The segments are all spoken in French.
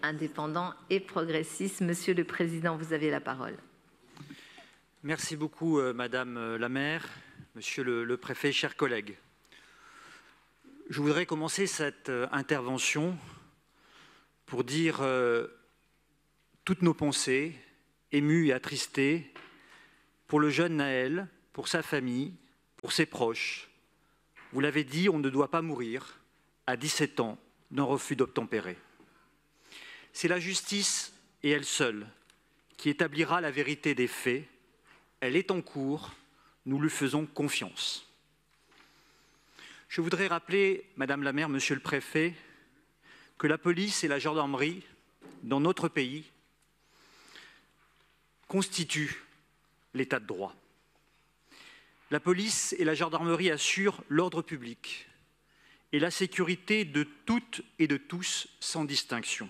indépendants et progressistes. Monsieur le Président, vous avez la parole. Merci beaucoup, Madame la maire, Monsieur le préfet, chers collègues. Je voudrais commencer cette intervention pour dire toutes nos pensées, émues et attristées, pour le jeune Naël, pour sa famille, pour ses proches. Vous l'avez dit, on ne doit pas mourir à 17 ans d'un refus d'obtempérer. C'est la justice, et elle seule, qui établira la vérité des faits. Elle est en cours, nous lui faisons confiance. Je voudrais rappeler, Madame la maire, Monsieur le préfet, que la police et la gendarmerie, dans notre pays, constituent l'état de droit. La police et la gendarmerie assurent l'ordre public et la sécurité de toutes et de tous sans distinction.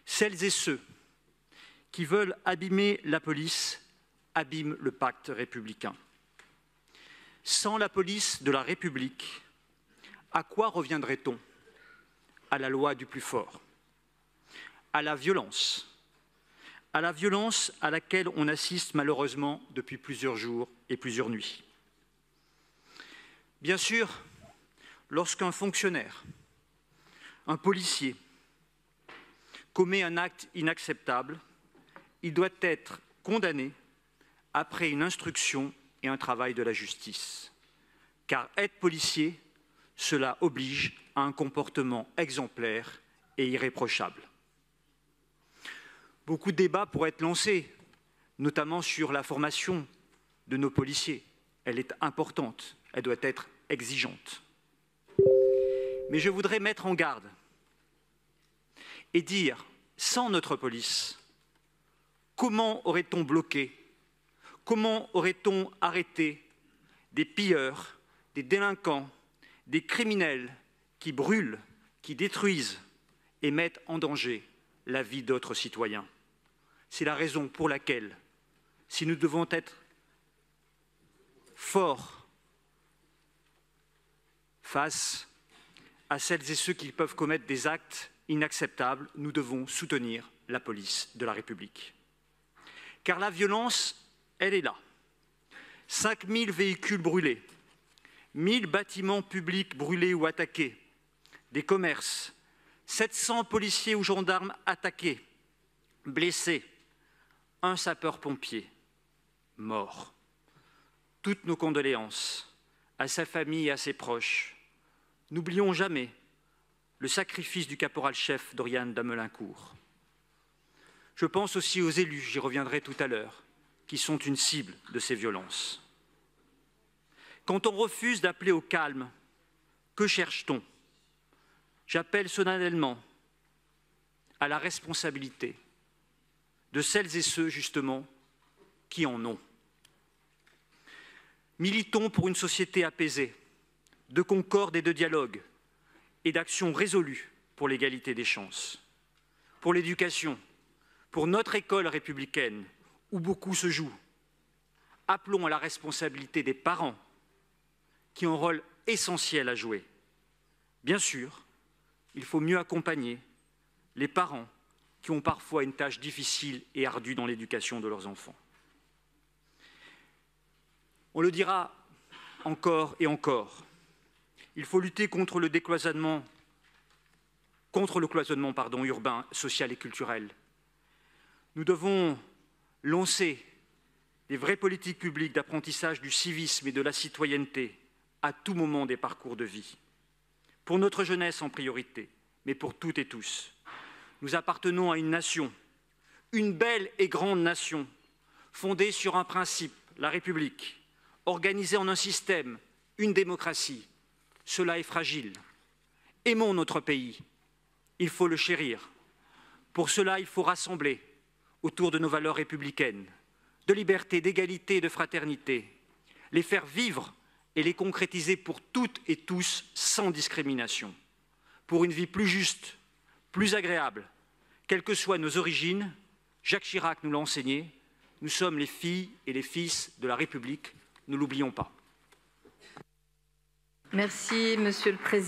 Celles et ceux qui veulent abîmer la police abîment le pacte républicain. Sans la police de la République, à quoi reviendrait-on? À la loi du plus fort, à la violence à laquelle on assiste malheureusement depuis plusieurs jours et plusieurs nuits. Bien sûr, lorsqu'un fonctionnaire, un policier, commet un acte inacceptable, il doit être condamné après une instruction et un travail de la justice. Car être policier, cela oblige à un comportement exemplaire et irréprochable. Beaucoup de débats pourraient être lancés, notamment sur la formation de nos policiers. Elle est importante, elle doit être exigeante. Mais je voudrais mettre en garde et dire, sans notre police, comment aurait-on bloqué, comment aurait-on arrêté des pilleurs, des délinquants, des criminels qui brûlent, qui détruisent et mettent en danger la vie d'autres citoyens? C'est la raison pour laquelle, si nous devons être forts face à celles et ceux qui peuvent commettre des actes inacceptables, nous devons soutenir la police de la République. Car la violence, elle est là. 5000 véhicules brûlés, 1000 bâtiments publics brûlés ou attaqués, des commerces, 700 policiers ou gendarmes attaqués, blessés, un sapeur-pompier mort. Toutes nos condoléances à sa famille et à ses proches. N'oublions jamais le sacrifice du caporal-chef Doriane d'Amelincourt. Je pense aussi aux élus, j'y reviendrai tout à l'heure, qui sont une cible de ces violences. Quand on refuse d'appeler au calme, que cherche-t-on? J'appelle solennellement à la responsabilité de celles et ceux, justement, qui en ont. Militons pour une société apaisée, de concorde et de dialogue, et d'action résolue pour l'égalité des chances, pour l'éducation, pour notre école républicaine, où beaucoup se joue. Appelons à la responsabilité des parents, qui ont un rôle essentiel à jouer. Bien sûr, il faut mieux accompagner les parents qui ont parfois une tâche difficile et ardue dans l'éducation de leurs enfants. On le dira encore et encore, il faut lutter contre le cloisonnement urbain, social et culturel. Nous devons lancer des vraies politiques publiques d'apprentissage du civisme et de la citoyenneté à tout moment des parcours de vie. Pour notre jeunesse en priorité, mais pour toutes et tous. Nous appartenons à une nation, une belle et grande nation, fondée sur un principe, la République, organisée en un système, une démocratie. Cela est fragile. Aimons notre pays. Il faut le chérir. Pour cela, il faut rassembler autour de nos valeurs républicaines, de liberté, d'égalité et de fraternité, les faire vivre et les concrétiser pour toutes et tous sans discrimination, pour une vie plus juste, plus agréable, quelles que soient nos origines. Jacques Chirac nous l'a enseigné, nous sommes les filles et les fils de la République, ne l'oublions pas. Merci, Monsieur le Président.